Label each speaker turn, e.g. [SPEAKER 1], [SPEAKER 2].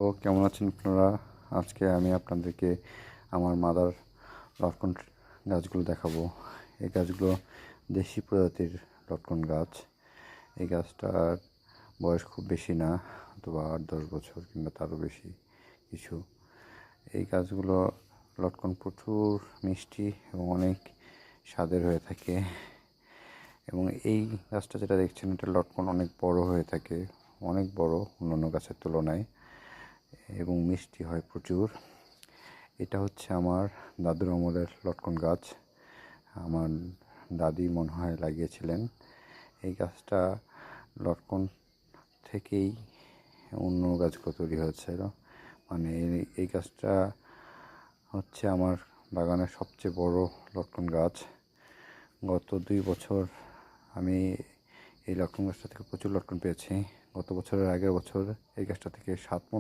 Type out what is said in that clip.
[SPEAKER 1] তো কেমন আছেন আপনারা? আজকে আমি আপনাদেরকে আমার মাদার লটকন গাছগুলো দেখাবো। এই গাছগুলো দেশি প্রজাতির লটকন গাছ। এই গাছটার বয়স খুব বেশি না, অথবা 8-10 বছর কিংবা তারও বেশি কিছু। এই গাছগুলো লটকন প্রচুর মিষ্টি এবং অনেক স্বাদের হয়ে থাকে। এবং এই গাছটা যেটা দেখছেন, এটা লটকন অনেক বড় হয়ে থাকে, অনেক বড় অন্যান্য গাছের তুলনায়, এবং মিষ্টি হয় প্রচুর। এটা হচ্ছে আমার দাদুর আমলের লটকন গাছ। আমার দাদি মনে হয় লাগিয়েছিলেন। এই গাছটা লটকন থেকেই অন্য গাছগুলো তৈরি হয়েছিল। মানে এই গাছটা হচ্ছে আমার বাগানের সবচেয়ে বড় লটকন গাছ। গত 2 বছর আমি এই লটকন গাছটা থেকে প্রচুর লটকন পেয়েছি। গত বছরের আগের বছর এই গাছটা থেকে 7 মণ